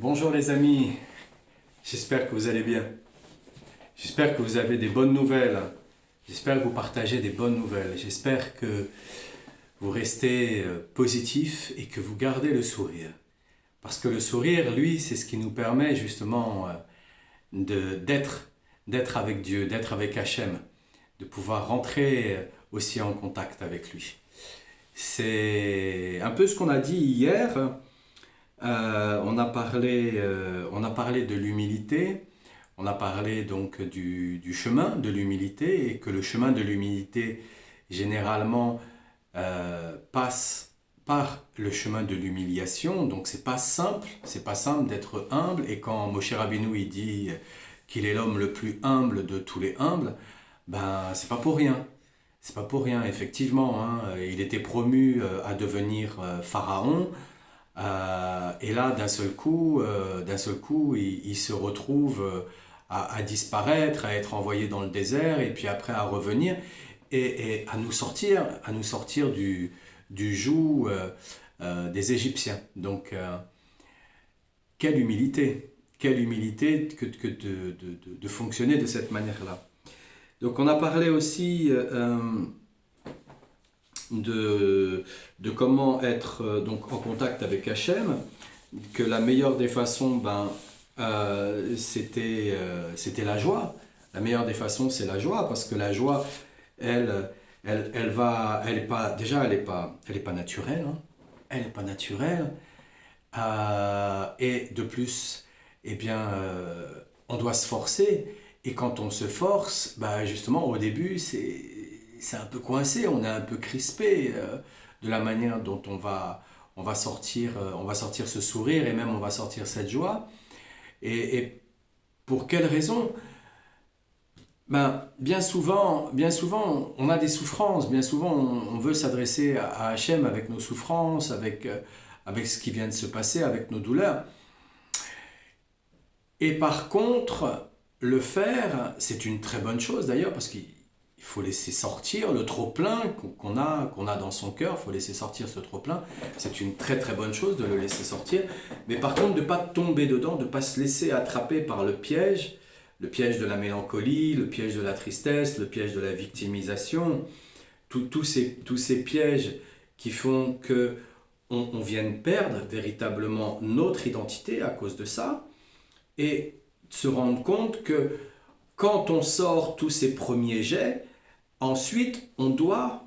Bonjour les amis, j'espère que vous allez bien. J'espère que vous avez des bonnes nouvelles. J'espère que vous partagez des bonnes nouvelles. J'espère que vous restez positif et que vous gardez le sourire. Parce que le sourire, lui, c'est ce qui nous permet justement d'être avec Dieu, d'être avec Hachem, de pouvoir rentrer aussi en contact avec lui. C'est un peu ce qu'on a dit hier. On a parlé de l'humilité, on a parlé donc du chemin de l'humilité et que le chemin de l'humilité généralement passe par le chemin de l'humiliation. Donc c'est pas simple d'être humble. Et quand Moshe Rabbeinu il dit qu'il est l'homme le plus humble de tous les humbles, ben c'est pas pour rien. C'est pas pour rien, effectivement. Il était promu à devenir pharaon. Et là, d'un seul coup, il se retrouve à disparaître, à être envoyé dans le désert, et puis après à revenir et à nous sortir du joug des Égyptiens. Donc, quelle humilité que de fonctionner de cette manière-là. Donc, on a parlé aussi de comment être donc en contact avec Hachem, que la meilleure des façons, c'était la joie. La meilleure des façons, c'est la joie, parce que la joie, elle est pas, déjà, elle est pas naturelle, hein. Elle n'est pas naturelle. Et de plus, eh bien, on doit se forcer. Et quand on se force, justement, au début, c'est un peu coincé, on est un peu crispé de la manière dont on va sortir ce sourire et même on va sortir cette joie. Et pour quelle raison? Bien souvent, on a des souffrances, bien souvent, on veut s'adresser à Hachem avec nos souffrances, avec ce qui vient de se passer, avec nos douleurs. Et par contre, le faire, c'est une très bonne chose d'ailleurs, parce qu'il faut laisser sortir le trop-plein qu'on a dans son cœur, il faut laisser sortir ce trop-plein. C'est une très très bonne chose de le laisser sortir. Mais par contre, de ne pas tomber dedans, de ne pas se laisser attraper par le piège de la mélancolie, le piège de la tristesse, le piège de la victimisation, tous ces pièges qui font que on vienne perdre véritablement notre identité à cause de ça, et se rendre compte que quand on sort tous ces premiers jets, ensuite on doit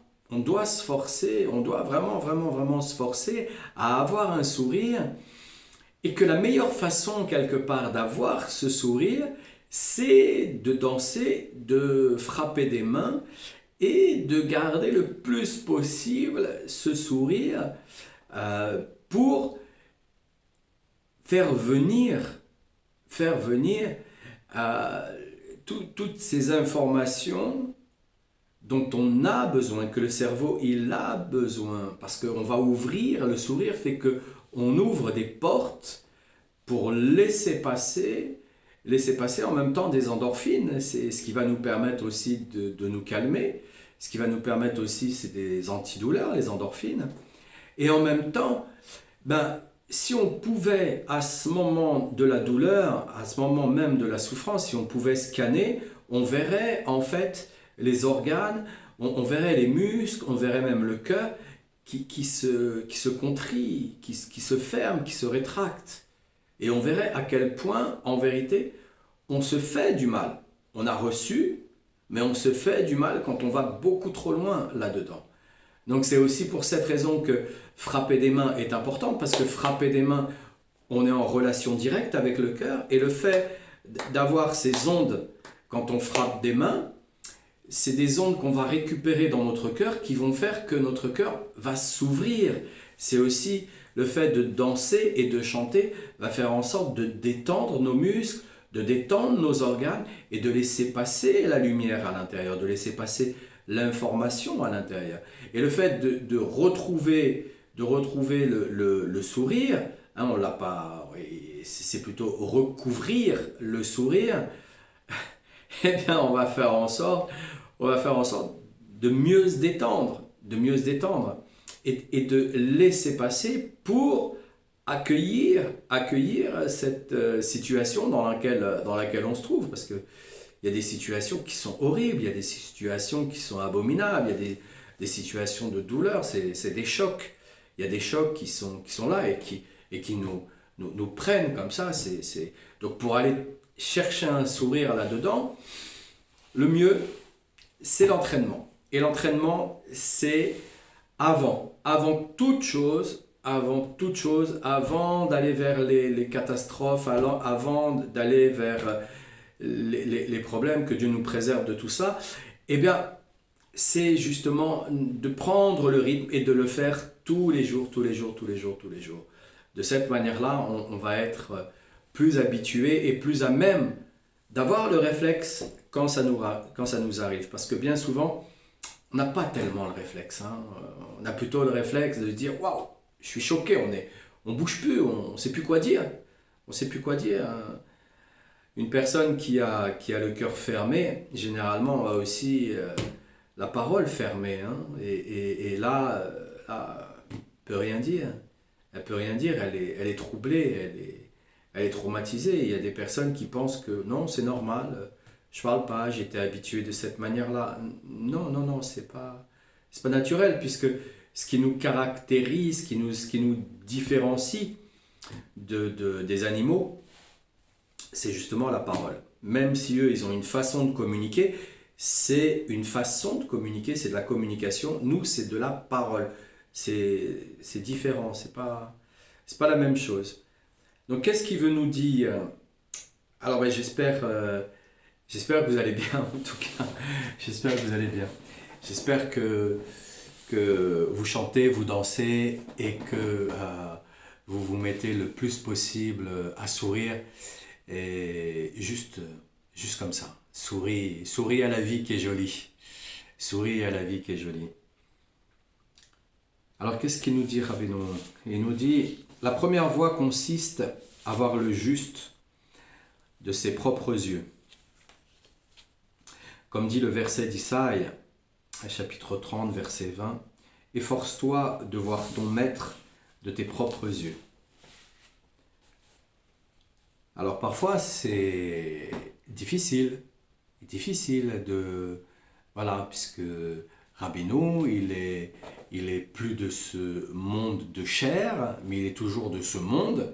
se forcer, on doit vraiment se forcer à avoir un sourire, et que la meilleure façon quelque part d'avoir ce sourire, c'est de danser, de frapper des mains et de garder le plus possible ce sourire pour faire venir toutes ces informations dont on a besoin, que le cerveau il a besoin, parce qu'on va ouvrir, le sourire fait que on ouvre des portes pour laisser passer en même temps des endorphines. C'est ce qui va nous permettre aussi de nous calmer, ce qui va nous permettre aussi, c'est des antidouleurs, les endorphines. Et en même temps, si on pouvait, à ce moment de la douleur, à ce moment même de la souffrance, si on pouvait scanner, on verrait en fait les organes, on verrait les muscles, on verrait même le cœur qui se contrit, qui se ferme, qui se rétracte. Et on verrait à quel point, en vérité, on se fait du mal. On a reçu, mais on se fait du mal quand on va beaucoup trop loin là-dedans. Donc c'est aussi pour cette raison que frapper des mains est important, parce que frapper des mains, on est en relation directe avec le cœur, et le fait d'avoir ces ondes quand on frappe des mains, c'est des ondes qu'on va récupérer dans notre cœur qui vont faire que notre cœur va s'ouvrir. C'est aussi le fait de danser et de chanter va faire en sorte de détendre nos muscles, de détendre nos organes et de laisser passer la lumière à l'intérieur, de laisser passer l'information à l'intérieur. Et le fait de retrouver le sourire, on l'a pas, c'est plutôt recouvrir le sourire, eh bien on va faire en sorte de mieux se détendre et de laisser passer pour accueillir cette situation dans laquelle on se trouve, parce que il y a des situations qui sont horribles, il y a des situations qui sont abominables, il y a des situations de douleur, c'est des chocs. Il y a des chocs qui sont là et qui nous prennent comme ça. Donc pour aller chercher un sourire là-dedans, le mieux, c'est l'entraînement. Et l'entraînement, c'est avant toute chose, avant d'aller vers les catastrophes, avant d'aller vers les problèmes, que Dieu nous préserve de tout ça, eh bien, c'est justement de prendre le rythme et de le faire tous les jours, tous les jours, tous les jours, tous les jours. De cette manière-là, on va être plus habitué et plus à même d'avoir le réflexe quand ça nous arrive. Parce que bien souvent, on n'a pas tellement le réflexe. Hein. On a plutôt le réflexe de se dire waouh, je suis choqué, on bouge plus, on ne sait plus quoi dire. On sait plus quoi dire. Hein. Une personne qui a le cœur fermé, généralement, a aussi la parole fermée. Hein. Et là, elle ne peut rien dire. Elle peut rien dire, elle est troublée, elle est traumatisée. Il y a des personnes qui pensent que non, c'est normal, je parle pas, j'étais habitué de cette manière-là. Non, non, non, c'est pas naturel, puisque ce qui nous caractérise, ce qui nous différencie des animaux, c'est justement la parole. Même si eux, ils ont une façon de communiquer, c'est une façon de communiquer, c'est de la communication. Nous, c'est de la parole. C'est différent, c'est pas la même chose. Donc, qu'est-ce qu'il veut nous dire? Alors, ben, j'espère que vous allez bien, en tout cas. J'espère que vous allez bien. J'espère que vous chantez, vous dansez et que vous vous mettez le plus possible à sourire. Et juste comme ça. Souris à la vie qui est jolie. Souris à la vie qui est jolie. Alors qu'est-ce qu'il nous dit, Rabbeinu? Il nous dit, la première voie consiste à voir le juste de ses propres yeux. Comme dit le verset d'Isaïe, chapitre 30, verset 20, efforce-toi de voir ton maître de tes propres yeux. Alors parfois c'est difficile de... Voilà, puisque Rabbeinu, il est plus de ce monde de chair, mais il est toujours de ce monde.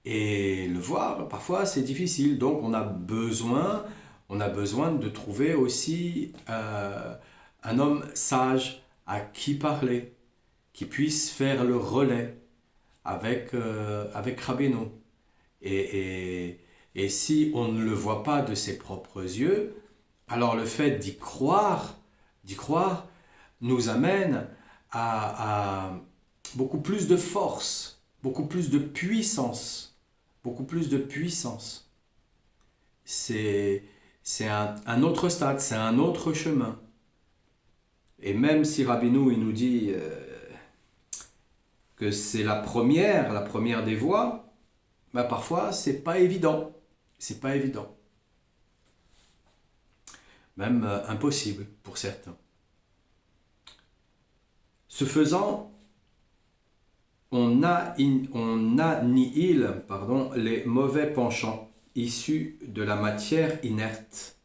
Et le voir, parfois c'est difficile. Donc on a besoin de trouver aussi un homme sage à qui parler, qui puisse faire le relais avec Rabbeinu. Et si on ne le voit pas de ses propres yeux, alors le fait d'y croire nous amène à beaucoup plus de force, beaucoup plus de puissance, beaucoup plus de puissance. C'est un autre stade, c'est un autre chemin. Et même si Rabbeinu il nous dit que c'est la première des voies, bah parfois c'est pas évident, même impossible pour certains. Ce faisant, on annihile les mauvais penchants issus de la matière inerte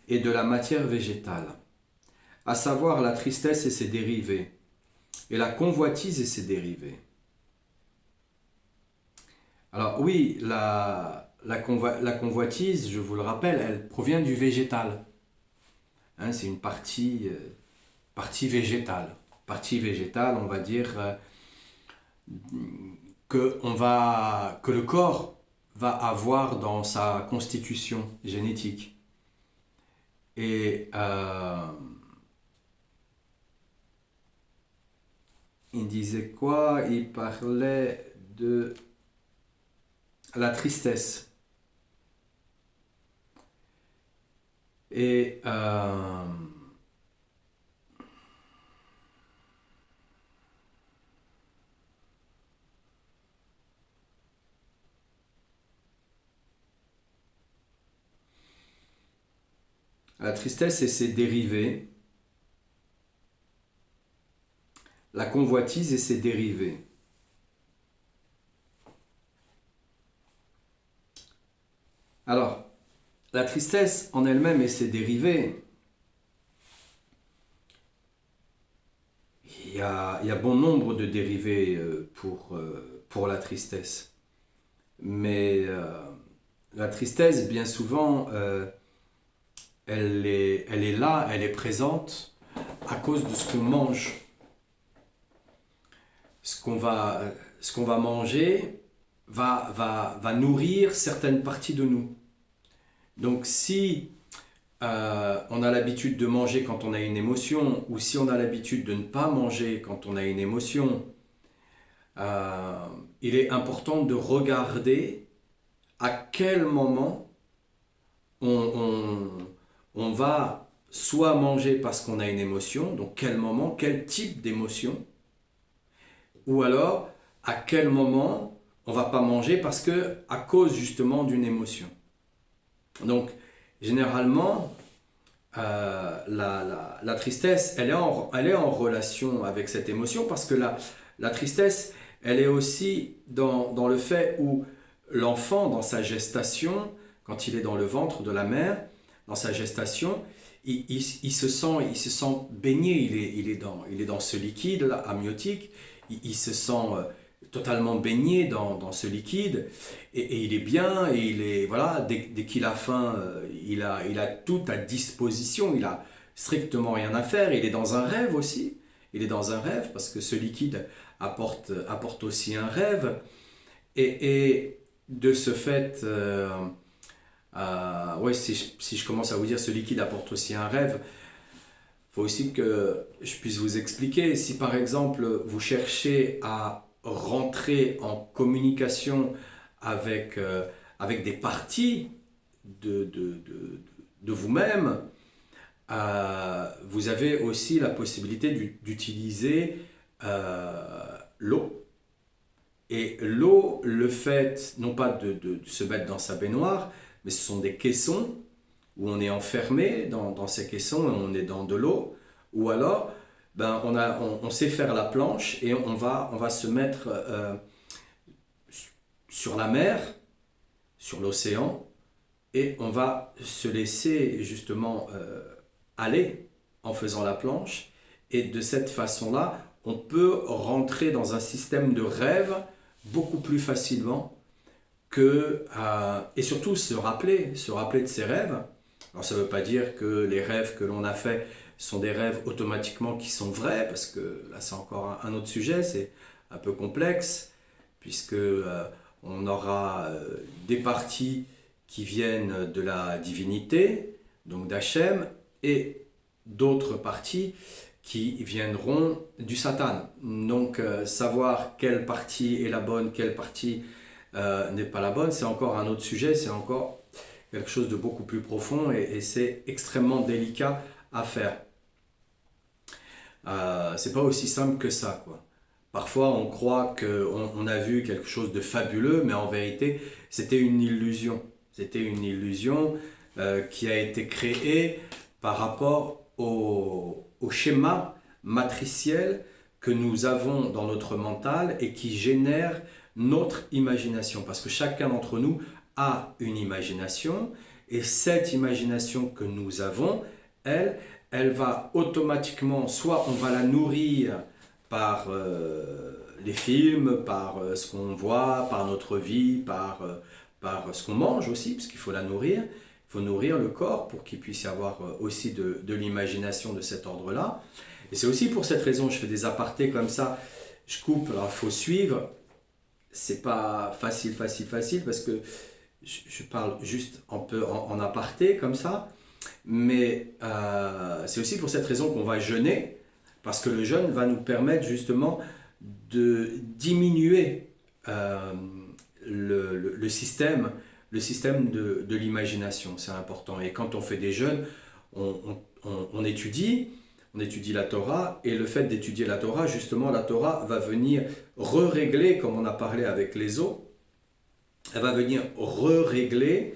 et de la matière végétale, à savoir la tristesse et ses dérivés, et la convoitise et ses dérivés. Alors oui, la convoitise, je vous le rappelle, elle provient du végétal. Hein, c'est une partie végétale. Partie végétale, on va dire que le corps va avoir dans sa constitution génétique. Et il disait quoi? Il parlait de la tristesse. Et la tristesse et ses dérivés, la convoitise et ses dérivés. Alors, la tristesse en elle-même et ses dérivés, il y a bon nombre de dérivés pour la tristesse. Mais la tristesse, bien souvent, elle est là, elle est présente à cause de ce qu'on mange. Ce qu'on va manger va nourrir certaines parties de nous. Donc si on a l'habitude de manger quand on a une émotion, ou si on a l'habitude de ne pas manger quand on a une émotion, euh, il est important de regarder à quel moment on, on va soit manger parce qu'on a une émotion, donc quel moment, quel type d'émotion, ou alors à quel moment on va pas manger parce que à cause justement d'une émotion. Donc généralement, la tristesse, elle est en relation avec cette émotion parce que la tristesse, elle est aussi dans le fait où l'enfant, dans sa gestation, quand il est dans le ventre de la mère, dans sa gestation, il se sent baigné, il est dans ce liquide là, amniotique, il se sent totalement baigné dans ce liquide et il est bien et il est voilà dès qu'il a faim il a tout à disposition, il a strictement rien à faire, il est dans un rêve aussi, il est dans un rêve parce que ce liquide apporte aussi un rêve et de ce fait ouais, si je commence à vous dire ce liquide apporte aussi un rêve, il faut aussi que je puisse vous expliquer. Si par exemple vous cherchez à rentrer en communication avec des parties de vous-même, vous avez aussi la possibilité d'utiliser l'eau. Et l'eau, le fait, non pas de se mettre dans sa baignoire, mais ce sont des caissons où on est enfermé dans ces caissons et on est dans de l'eau, ou alors ben, on sait faire la planche et on va se mettre sur la mer, sur l'océan, et on va se laisser justement aller en faisant la planche, et de cette façon-là, on peut rentrer dans un système de rêve beaucoup plus facilement et surtout se rappeler de ses rêves. Alors ça ne veut pas dire que les rêves que l'on a faits sont des rêves automatiquement qui sont vrais, parce que là c'est encore un autre sujet, c'est un peu complexe, puisque on aura des parties qui viennent de la divinité, donc d'Hachem, et d'autres parties qui viendront du Satan. Donc savoir quelle partie est la bonne, quelle partie n'est pas la bonne, c'est encore un autre sujet, c'est encore quelque chose de beaucoup plus profond et c'est extrêmement délicat à faire. C'est pas aussi simple que ça, quoi. Parfois, on croit qu'on a vu quelque chose de fabuleux, mais en vérité, c'était une illusion. C'était une illusion qui a été créée par rapport au schéma matriciel que nous avons dans notre mental et qui génère notre imagination. Parce que chacun d'entre nous a une imagination et cette imagination que nous avons, elle va automatiquement, soit on va la nourrir par les films, par ce qu'on voit, par notre vie, par ce qu'on mange aussi, parce qu'il faut la nourrir. Il faut nourrir le corps pour qu'il puisse y avoir aussi de l'imagination de cet ordre-là. Et c'est aussi pour cette raison, je fais des apartés comme ça, je coupe, alors il faut suivre. C'est pas facile, parce que je parle juste un peu en aparté comme ça. Mais c'est aussi pour cette raison qu'on va jeûner, parce que le jeûne va nous permettre justement de diminuer le système, de l'imagination. C'est important. Et quand on fait des jeûnes, on étudie la Torah, et le fait d'étudier la Torah, justement, la Torah va venir re-régler, comme on a parlé avec les eaux, elle va venir re-régler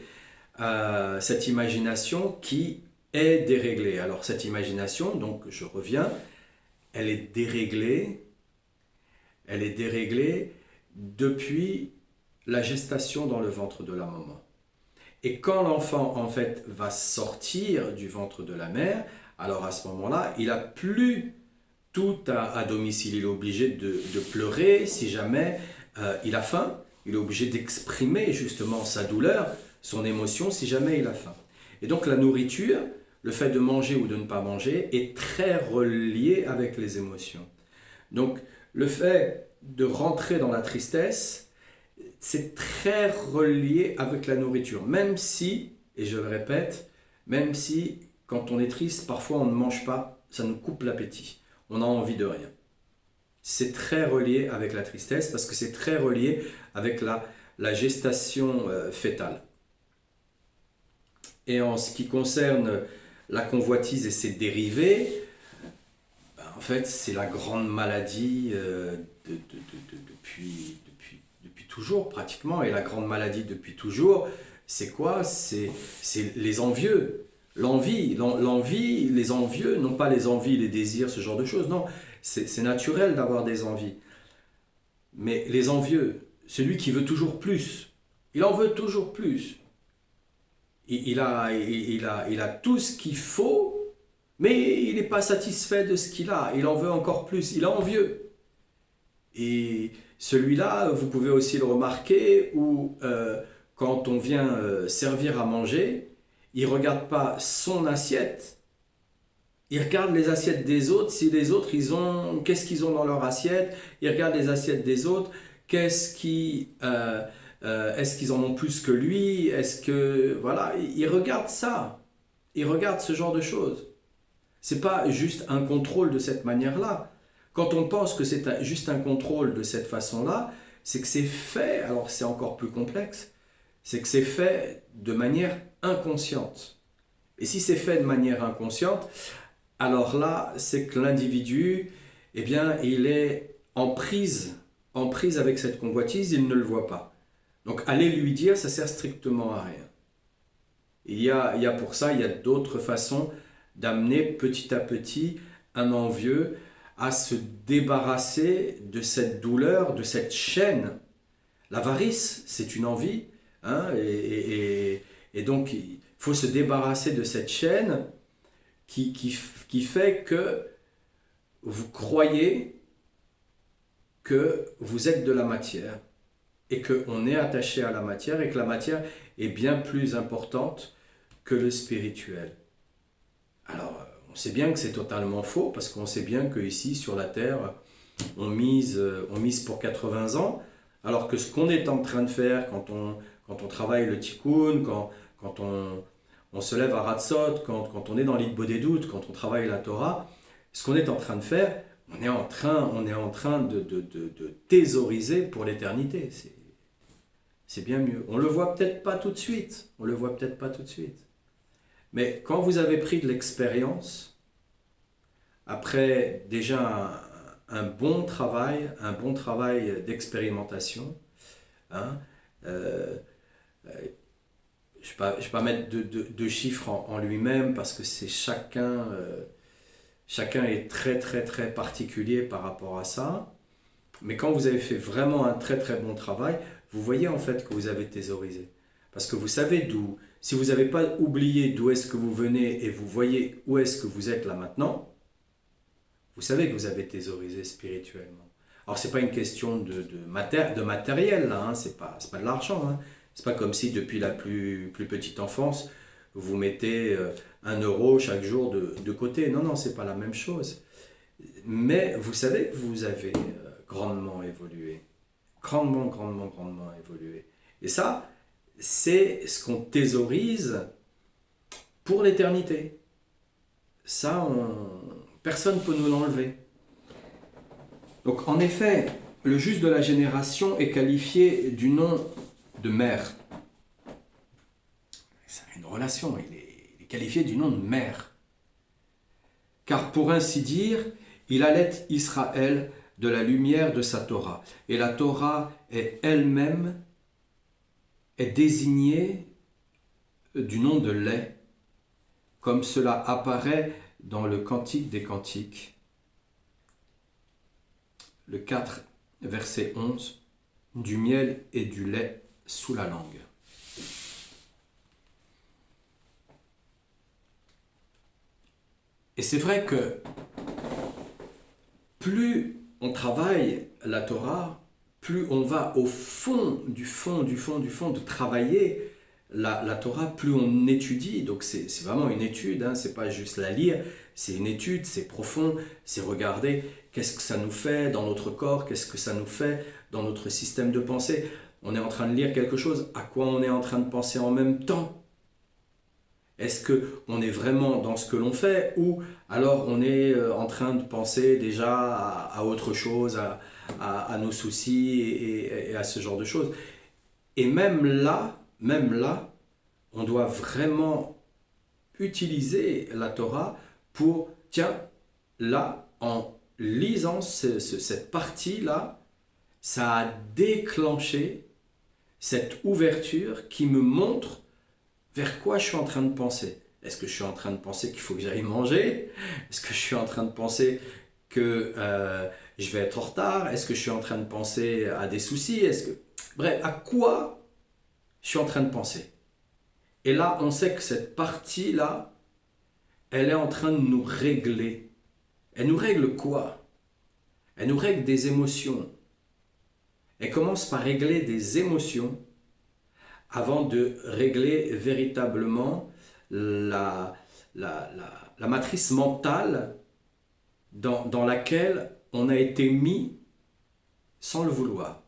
cette imagination qui est déréglée. Alors cette imagination, donc je reviens, elle est déréglée depuis la gestation dans le ventre de la maman. Et quand l'enfant, en fait, va sortir du ventre de la mère, alors à ce moment-là, il n'a plus tout à domicile. Il est obligé de pleurer si jamais il a faim. Il est obligé d'exprimer justement sa douleur, son émotion, si jamais il a faim. Et donc la nourriture, le fait de manger ou de ne pas manger, est très relié avec les émotions. Donc le fait de rentrer dans la tristesse, c'est très relié avec la nourriture. Même si, et je le répète, même si quand on est triste, parfois on ne mange pas, ça nous coupe l'appétit. On a envie de rien. C'est très relié avec la tristesse parce que c'est très relié avec la gestation fœtale. Et en ce qui concerne la convoitise et ses dérivés, en fait, c'est la grande maladie depuis toujours pratiquement. Et la grande maladie depuis toujours, c'est quoi? C'est les envieux. L'envie, les envieux, non pas les envies, les désirs, ce genre de choses. Non, c'est naturel d'avoir des envies. Mais les envieux, celui qui veut toujours plus, il en veut toujours plus. Il a tout ce qu'il faut, mais il n'est pas satisfait de ce qu'il a. Il en veut encore plus. Il est envieux. Et celui-là, vous pouvez aussi le remarquer, où quand on vient servir à manger, il ne regarde pas son assiette, il regarde les assiettes des autres. Si les autres, qu'est-ce qu'ils ont dans leur assiette? Il regarde les assiettes des autres. Est-ce qu'ils en ont plus que lui? Est-ce que voilà, il regarde ça. Il regarde ce genre de choses. C'est pas juste un contrôle de cette manière-là. Quand on pense que c'est juste un contrôle de cette façon-là, c'est que c'est fait, alors c'est encore plus complexe, c'est que c'est fait de manière inconsciente. Et si c'est fait de manière inconsciente, alors là, c'est que l'individu, eh bien, il est en prise avec cette convoitise, il ne le voit pas. Donc aller lui dire, ça sert strictement à rien. Il y a pour ça, il y a d'autres façons d'amener petit à petit un envieux à se débarrasser de cette douleur, de cette chaîne. L'avarice, c'est une envie, hein, et donc il faut se débarrasser de cette chaîne qui fait que vous croyez que vous êtes de la matière et qu'on est attaché à la matière et que la matière est bien plus importante que le spirituel. Alors, on sait bien que c'est totalement faux parce qu'on sait bien qu'ici, sur la Terre, on mise pour 80 ans, alors que ce qu'on est en train de faire quand on travaille le tikkun, quand on se lève à Hatzot, quand on est dans l'Hitbod des doutes, quand on travaille la Torah, ce qu'on est en train de faire, on est en train de thésauriser pour l'éternité. C'est bien mieux. On le voit peut-être pas tout de suite. Mais quand vous avez pris de l'expérience, après déjà un bon travail d'expérimentation, hein, je ne vais pas mettre de chiffres en lui-même parce que c'est chacun est très très très particulier par rapport à ça. Mais quand vous avez fait vraiment un très très bon travail, vous voyez en fait que vous avez thésaurisé. Parce que vous savez d'où, si vous n'avez pas oublié d'où est-ce que vous venez et vous voyez où est-ce que vous êtes là maintenant, vous savez que vous avez thésaurisé spirituellement. Alors c'est pas une question de matériel là, hein, c'est pas de l'argent. Hein. C'est pas comme si depuis la plus petite enfance, vous mettez 1 € chaque jour de côté. Non, non, c'est pas la même chose. Mais vous savez que vous avez grandement évolué. Grandement évolué. Et ça, c'est ce qu'on thésaurise pour l'éternité. Ça, personne ne peut nous l'enlever. Donc en effet, le juste de la génération est qualifié du nom de mère. C'est une relation, il est qualifié du nom de mère. Car pour ainsi dire, il allait Israël de la lumière de sa Torah. Et la Torah est elle-même désignée du nom de lait, comme cela apparaît dans le Cantique des Cantiques, le 4, verset 11, du miel et du lait sous la langue. Et c'est vrai que plus on travaille la Torah, plus on va au fond de travailler la Torah, plus on étudie. Donc c'est vraiment une étude, hein, c'est pas juste la lire, c'est une étude, c'est profond, c'est regarder qu'est-ce que ça nous fait dans notre corps, qu'est-ce que ça nous fait dans notre système de pensée. On est en train de lire quelque chose, à quoi on est en train de penser en même temps? Est-ce qu'on est vraiment dans ce que l'on fait ou alors on est en train de penser déjà à autre chose, à nos soucis et à ce genre de choses? Et même là, on doit vraiment utiliser la Torah pour, tiens, là, en lisant cette partie-là, ça a déclenché cette ouverture qui me montre vers quoi je suis en train de penser. Est-ce que je suis en train de penser qu'il faut que j'aille manger? Est-ce que je suis en train de penser que je vais être en retard? Est-ce que je suis en train de penser à des soucis? Bref, à quoi je suis en train de penser? Et là, on sait que cette partie-là, elle est en train de nous régler. Elle nous règle quoi? Elle nous règle des émotions. Elle commence par régler des émotions avant de régler véritablement la matrice mentale dans laquelle on a été mis sans le vouloir.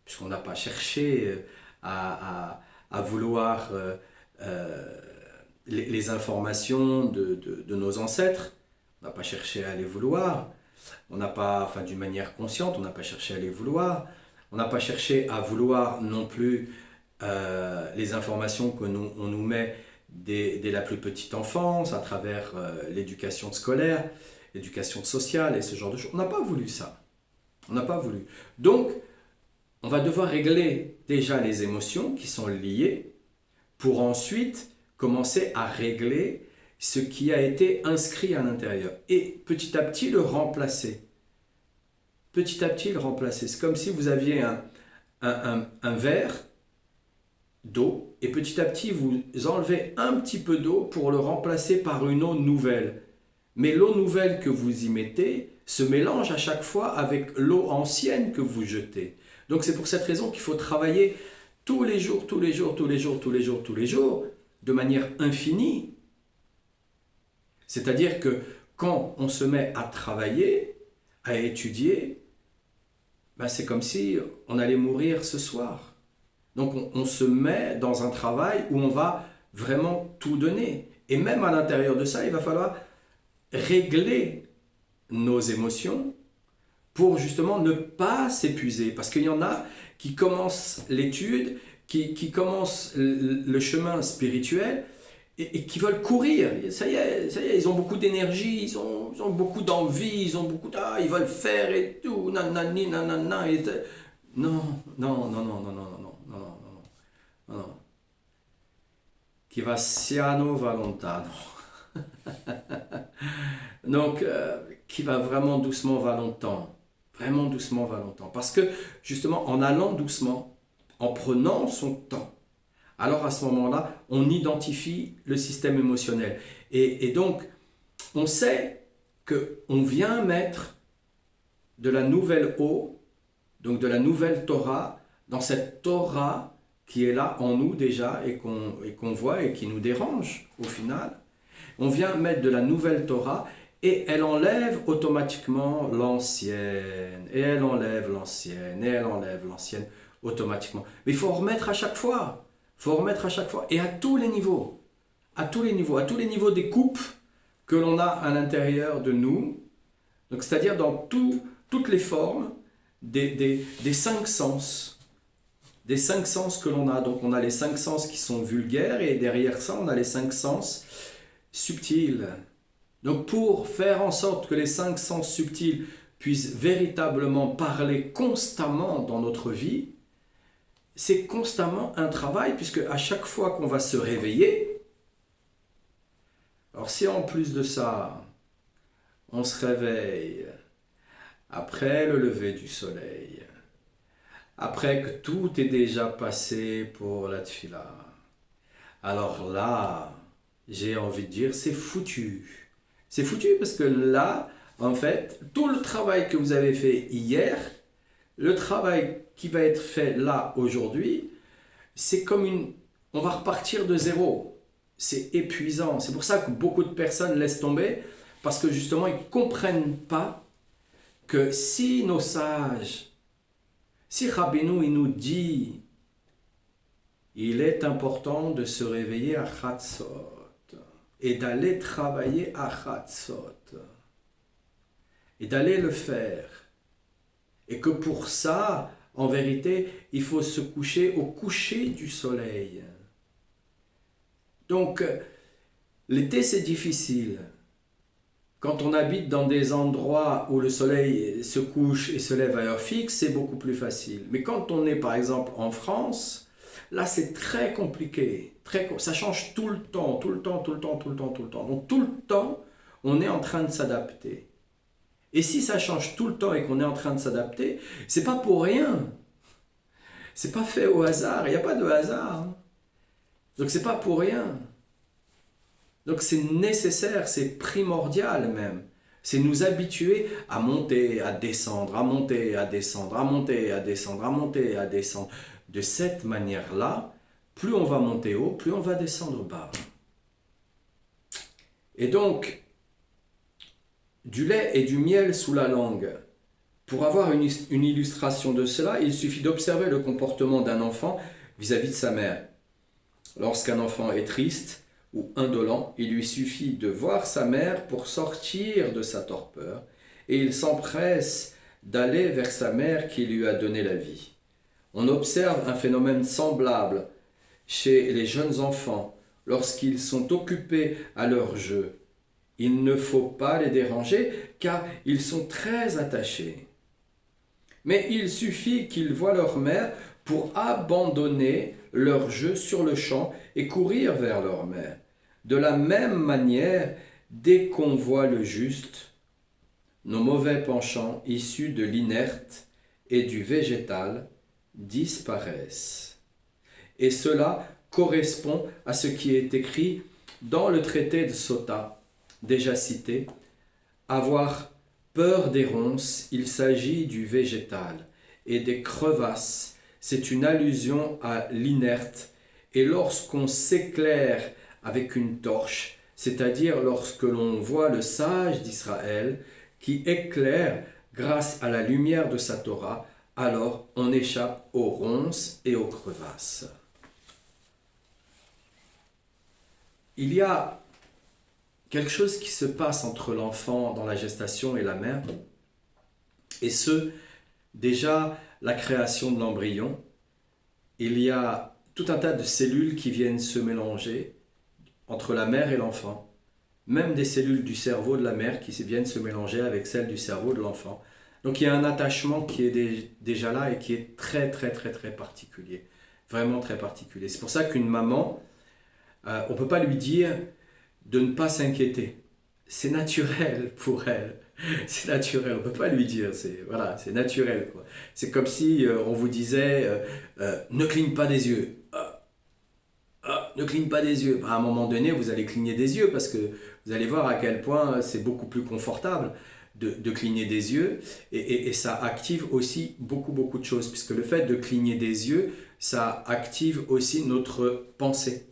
Puisqu'on n'a pas cherché à vouloir les informations de nos ancêtres, on n'a pas cherché à les vouloir, on n'a pas, enfin d'une manière consciente, on n'a pas cherché à les vouloir, on n'a pas cherché à vouloir non plus les informations qu'on nous met dès la plus petite enfance, à travers l'éducation scolaire, l'éducation sociale et ce genre de choses. On n'a pas voulu ça. On n'a pas voulu. Donc, on va devoir régler déjà les émotions qui sont liées pour ensuite commencer à régler ce qui a été inscrit à l'intérieur. Et petit à petit le remplacer. Petit à petit le remplacer. C'est comme si vous aviez un verre d'eau et petit à petit vous enlevez un petit peu d'eau pour le remplacer par une eau nouvelle. Mais l'eau nouvelle que vous y mettez se mélange à chaque fois avec l'eau ancienne que vous jetez. Donc c'est pour cette raison qu'il faut travailler tous les jours, de manière infinie. C'est-à-dire que quand on se met à travailler, à étudier, ben c'est comme si on allait mourir ce soir. Donc on se met dans un travail où on va vraiment tout donner. Et même à l'intérieur de ça, il va falloir régler nos émotions pour justement ne pas s'épuiser. Parce qu'il y en a qui commencent l'étude, qui commencent le chemin spirituel et qui veulent courir. Ça y est, ils ont beaucoup d'énergie, ils ont beaucoup d'envie, ils veulent faire et tout, nanani, nanana. Non, non, non, non, non, non, non, non, non, non, non, non. Qui va siano va lontano. Donc, qui va vraiment doucement va longtemps. Vraiment doucement va longtemps. Parce que, justement, en allant doucement, en prenant son temps, alors à ce moment-là, on identifie le système émotionnel. Et donc, on sait qu'on vient mettre de la nouvelle eau, donc de la nouvelle Torah, dans cette Torah qui est là en nous déjà et qu'on voit et qui nous dérange au final. On vient mettre de la nouvelle Torah et elle enlève automatiquement l'ancienne. Et elle enlève l'ancienne. Et elle enlève l'ancienne automatiquement. Mais il faut en remettre à chaque fois. Il faut en remettre à chaque fois. Et à tous les niveaux. À tous les niveaux. À tous les niveaux des coupes que l'on a à l'intérieur de nous. Donc, c'est-à-dire dans toutes les formes des cinq sens. Des cinq sens que l'on a. Donc on a les cinq sens qui sont vulgaires et derrière ça on a les cinq sens subtils. Donc pour faire en sorte que les cinq sens subtils puissent véritablement parler constamment dans notre vie, c'est constamment un travail puisque à chaque fois qu'on va se réveiller, alors si en plus de ça on se réveille après le lever du soleil, après que tout est déjà passé pour la tfila, alors là, j'ai envie de dire, c'est foutu. C'est foutu parce que là, en fait, tout le travail que vous avez fait hier, le travail qui va être fait là, aujourd'hui, c'est comme une... On va repartir de zéro. C'est épuisant. C'est pour ça que beaucoup de personnes laissent tomber, parce que justement, ils ne comprennent pas que si nos sages, si Rabbeinu il nous dit, il est important de se réveiller à Chatzot et d'aller travailler à Chatzot et d'aller le faire. Et que pour ça, en vérité, il faut se coucher au coucher du soleil. Donc, l'été c'est difficile. Quand on habite dans des endroits où le soleil se couche et se lève à heure fixe, c'est beaucoup plus facile. Mais quand on est par exemple en France, là c'est très compliqué. Ça change tout le temps, tout le temps, tout le temps, tout le temps, tout le temps. Donc tout le temps, on est en train de s'adapter. Et si ça change tout le temps et qu'on est en train de s'adapter, c'est pas pour rien. C'est pas fait au hasard, il n'y a pas de hasard. Donc c'est pas pour rien. Donc c'est nécessaire, c'est primordial même. C'est nous habituer à monter, à descendre, à monter, à descendre, à monter, à descendre, à monter, à descendre. De cette manière-là, plus on va monter haut, plus on va descendre bas. Et donc, du lait et du miel sous la langue. Pour avoir une illustration de cela, il suffit d'observer le comportement d'un enfant vis-à-vis de sa mère. Lorsqu'un enfant est triste ou indolent, il lui suffit de voir sa mère pour sortir de sa torpeur et il s'empresse d'aller vers sa mère qui lui a donné la vie. On observe un phénomène semblable chez les jeunes enfants lorsqu'ils sont occupés à leur jeu. Il ne faut pas les déranger car ils sont très attachés. Mais il suffit qu'ils voient leur mère pour abandonner leur jeu sur le champ et courir vers leur mère. De la même manière, dès qu'on voit le juste, nos mauvais penchants issus de l'inerte et du végétal disparaissent. Et cela correspond à ce qui est écrit dans le traité de Sota, déjà cité. Avoir peur des ronces, il s'agit du végétal, et des crevasses, c'est une allusion à l'inerte. Et lorsqu'on s'éclaire avec une torche, c'est-à-dire lorsque l'on voit le sage d'Israël qui éclaire grâce à la lumière de sa Torah, alors on échappe aux ronces et aux crevasses. Il y a quelque chose qui se passe entre l'enfant dans la gestation et la mère, et ce, déjà la création de l'embryon. Il y a tout un tas de cellules qui viennent se mélanger entre la mère et l'enfant, même des cellules du cerveau de la mère qui viennent se mélanger avec celles du cerveau de l'enfant. Donc il y a un attachement qui est déjà là et qui est très très très très particulier, vraiment très particulier. C'est pour ça qu'une maman, on ne peut pas lui dire de ne pas s'inquiéter. C'est naturel pour elle. C'est naturel, on ne peut pas lui dire, voilà, c'est naturel, quoi. C'est comme si on vous disait ne cligne pas des yeux. Ne cligne pas des yeux. À un moment donné, vous allez cligner des yeux parce que vous allez voir à quel point c'est beaucoup plus confortable de cligner des yeux et ça active aussi beaucoup de choses puisque le fait de cligner des yeux, ça active aussi notre pensée.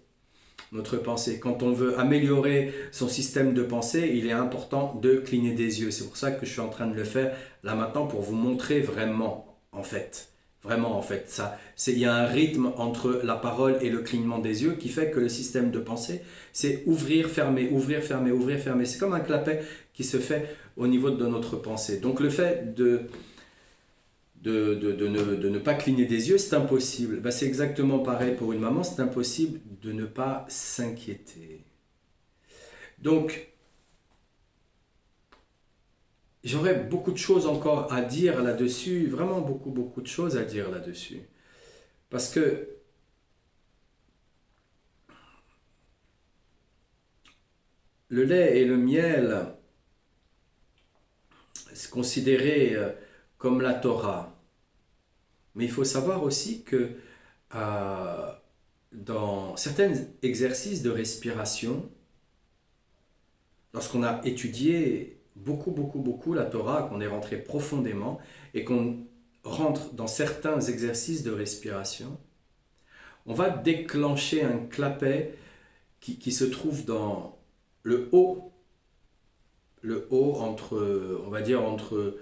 Notre pensée. Quand on veut améliorer son système de pensée, il est important de cligner des yeux. C'est pour ça que je suis en train de le faire là maintenant pour vous montrer vraiment, en fait. Vraiment, en fait. Il y a un rythme entre la parole et le clignement des yeux qui fait que le système de pensée, c'est ouvrir, fermer, ouvrir, fermer, ouvrir, fermer. C'est comme un clapet qui se fait au niveau de notre pensée. Donc le fait de ne pas cligner des yeux, c'est impossible. C'est exactement pareil pour une maman, c'est impossible de ne pas s'inquiéter. Donc, j'aurais beaucoup de choses encore à dire là-dessus, vraiment beaucoup de choses à dire là-dessus. Parce que le lait et le miel, c'est considéré comme la Torah. Mais il faut savoir aussi que dans certains exercices de respiration, lorsqu'on a étudié beaucoup la Torah, qu'on est rentré profondément et qu'on rentre dans certains exercices de respiration, on va déclencher un clapet qui se trouve dans le haut entre, on va dire, entre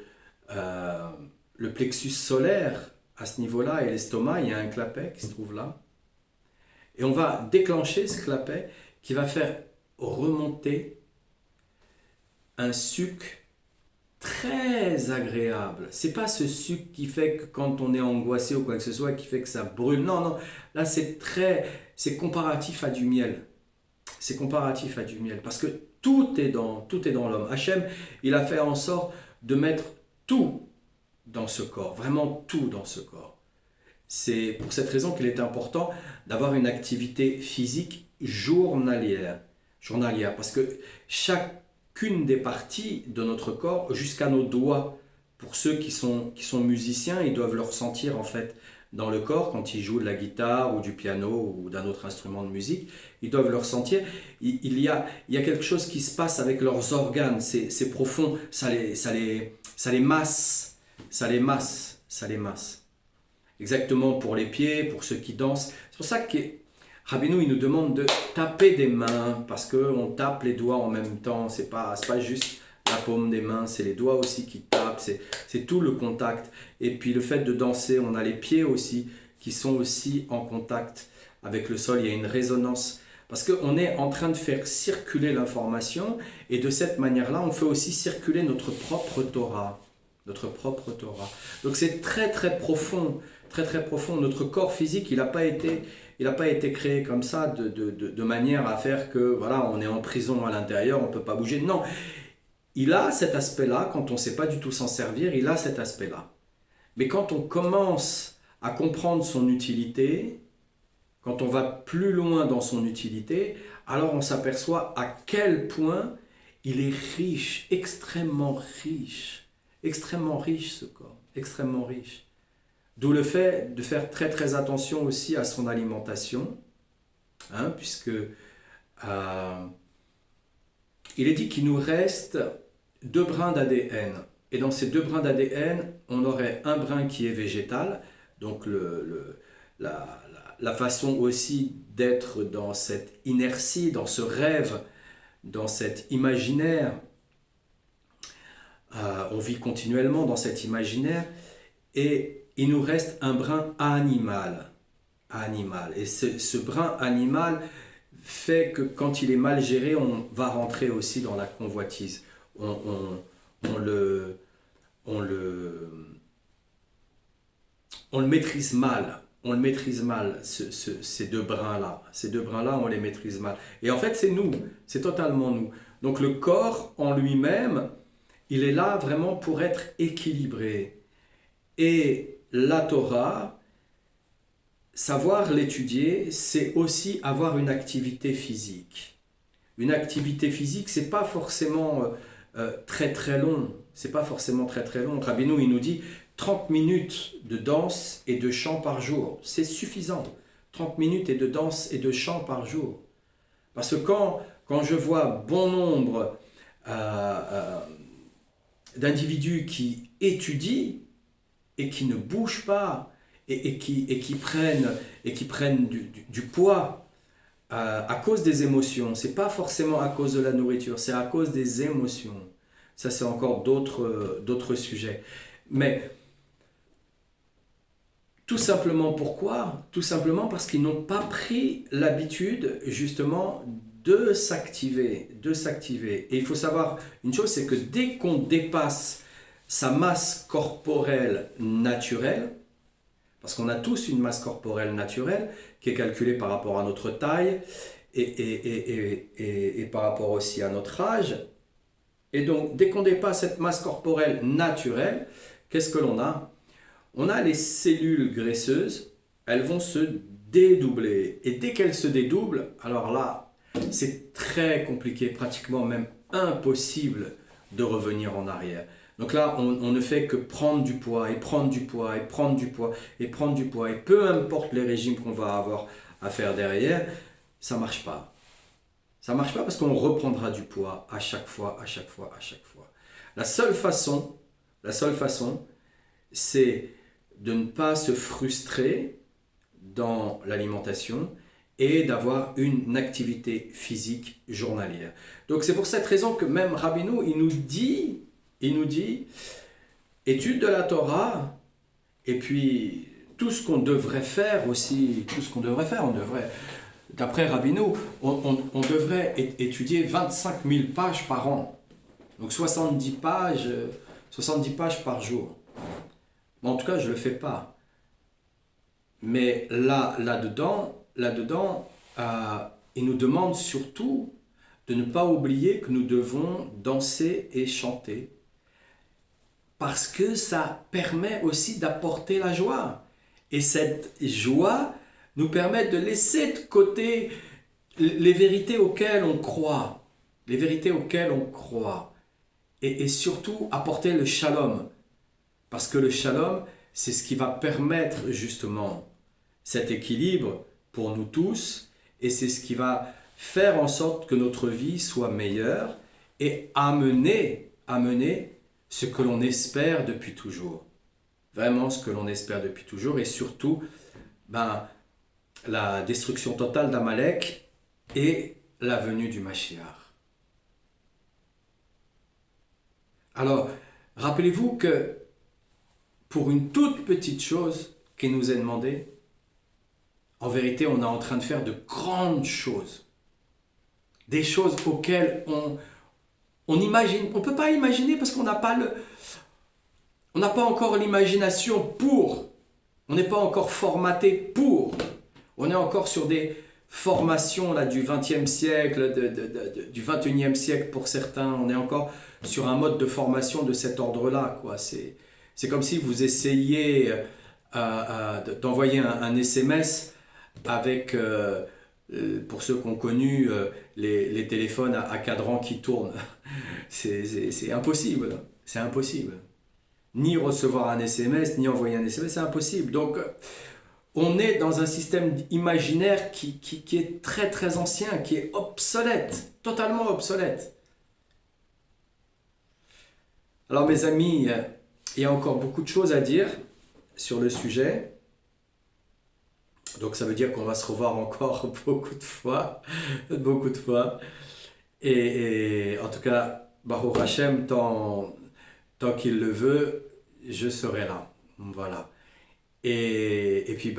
le plexus solaire à ce niveau-là et l'estomac, il y a un clapet qui se trouve là. Et on va déclencher ce clapet qui va faire remonter un suc très agréable. C'est pas ce suc qui fait que quand on est angoissé ou quoi que ce soit, qui fait que ça brûle. Non, non. Là, c'est comparatif à du miel. C'est comparatif à du miel. Parce que tout est dans l'homme. Hachem, il a fait en sorte de mettre tout dans ce corps. Vraiment tout dans ce corps. C'est pour cette raison qu'il est important d'avoir une activité physique journalière. Parce que chacune des parties de notre corps, jusqu'à nos doigts, pour ceux qui sont musiciens, ils doivent le ressentir en fait dans le corps quand ils jouent de la guitare ou du piano ou d'un autre instrument de musique, ils doivent le ressentir. Il y a quelque chose qui se passe avec leurs organes, c'est profond, ça les masse. Exactement pour les pieds, pour ceux qui dansent. C'est pour ça que Rabbeinu, il nous demande de taper des mains, parce qu'on tape les doigts en même temps. C'est pas juste la paume des mains, c'est les doigts aussi qui tapent, c'est tout le contact. Et puis le fait de danser, on a les pieds aussi, qui sont aussi en contact avec le sol. Il y a une résonance. Parce qu'on est en train de faire circuler l'information, et de cette manière-là, on fait aussi circuler notre propre Torah. Donc c'est très très profond. Notre corps physique, il n'a pas été créé comme ça de manière à faire que voilà, on est en prison à l'intérieur, on ne peut pas bouger. Non, il a cet aspect-là, quand on ne sait pas du tout s'en servir, il a cet aspect-là. Mais quand on commence à comprendre son utilité, quand on va plus loin dans son utilité, alors on s'aperçoit à quel point il est riche, extrêmement riche ce corps, extrêmement riche. D'où le fait de faire très très attention aussi à son alimentation, puisque il est dit qu'il nous reste 2 brins d'ADN. Et dans ces 2 brins d'ADN, on aurait un brin qui est végétal, donc la façon aussi d'être dans cette inertie, dans ce rêve, dans cet imaginaire. On vit continuellement dans cet imaginaire, et il nous reste un brin animal. Et ce brin animal fait que quand il est mal géré, on va rentrer aussi dans la convoitise. On le maîtrise mal. Ces 2 brins-là. Ces 2 brins-là, on les maîtrise mal. Et en fait, c'est nous. C'est totalement nous. Donc le corps en lui-même, il est là vraiment pour être équilibré. Et la Torah, savoir l'étudier, c'est aussi avoir une activité physique. Une activité physique, c'est pas forcément très très long. Rabbeinu, il nous dit 30 minutes de danse et de chant par jour. C'est suffisant. 30 minutes de danse et de chant par jour. Parce que quand je vois bon nombre d'individus qui étudient et qui ne bougent pas et qui prennent du poids à cause des émotions. C'est pas forcément à cause de la nourriture, c'est à cause des émotions. Ça, c'est encore d'autres sujets. Mais tout simplement pourquoi ? Tout simplement parce qu'ils n'ont pas pris l'habitude justement de s'activer. Et il faut savoir une chose, c'est que dès qu'on dépasse sa masse corporelle naturelle, parce qu'on a tous une masse corporelle naturelle qui est calculée par rapport à notre taille et par rapport aussi à notre âge. Et donc, dès qu'on dépasse cette masse corporelle naturelle, qu'est-ce que l'on a ? On a les cellules graisseuses, elles vont se dédoubler. Et dès qu'elles se dédoublent, alors là, c'est très compliqué, pratiquement même impossible de revenir en arrière. Donc là, on ne fait que prendre du poids, et prendre du poids, et prendre du poids, et prendre du poids. Et peu importe les régimes qu'on va avoir à faire derrière, ça ne marche pas. Ça ne marche pas parce qu'on reprendra du poids à chaque fois, à chaque fois, à chaque fois. La seule façon, c'est de ne pas se frustrer dans l'alimentation et d'avoir une activité physique journalière. Donc c'est pour cette raison que même Rabbeinu, il nous dit, étude de la Torah, et puis tout ce qu'on devrait faire aussi, d'après Rabbeinu, on devrait étudier 25 000 pages par an. Donc 70 pages par jour. Bon, en tout cas, je ne le fais pas. Mais là-dedans, il nous demande surtout de ne pas oublier que nous devons danser et chanter. Parce que ça permet aussi d'apporter la joie. Et cette joie nous permet de laisser de côté les vérités auxquelles on croit. Et surtout apporter le shalom. Parce que le shalom, c'est ce qui va permettre justement cet équilibre pour nous tous, et c'est ce qui va faire en sorte que notre vie soit meilleure et amener ce que l'on espère depuis toujours. Vraiment ce que l'on espère depuis toujours, et surtout la destruction totale d'Amalek et la venue du Mashiach. Alors, rappelez-vous que pour une toute petite chose qui nous est demandée, en vérité, on est en train de faire de grandes choses. Des choses auxquelles on imagine, on ne peut pas imaginer parce qu'on n'a pas encore l'imagination pour. On n'est pas encore formaté pour. On est encore sur des formations là, du XXe siècle, du XXIe siècle pour certains. On est encore sur un mode de formation de cet ordre-là, quoi. C'est comme si vous essayiez d'envoyer un SMS avec, pour ceux qui ont connu, les téléphones à cadran qui tournent. C'est impossible. C'est impossible. Ni recevoir un SMS, ni envoyer un SMS, c'est impossible. Donc, on est dans un système imaginaire qui est très très ancien, qui est obsolète, totalement obsolète. Alors mes amis, il y a encore beaucoup de choses à dire sur le sujet. Donc ça veut dire qu'on va se revoir encore beaucoup de fois. Et en tout cas, Baruch Hashem, tant qu'il le veut, je serai là. Voilà. Et puis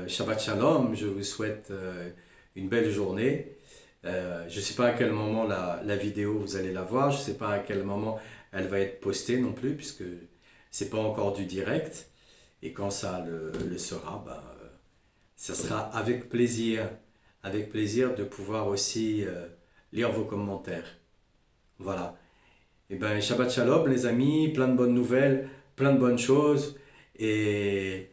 Shabbat Shalom, je vous souhaite une belle journée. Je ne sais pas à quel moment la vidéo vous allez la voir, je ne sais pas à quel moment elle va être postée non plus, puisque c'est pas encore du direct. Et quand ça le sera, ça sera avec plaisir de pouvoir aussi lire vos commentaires. Voilà. Et Shabbat Shalom les amis, plein de bonnes nouvelles, plein de bonnes choses, et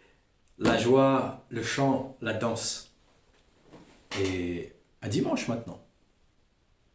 la joie, le chant, la danse. Et à dimanche maintenant.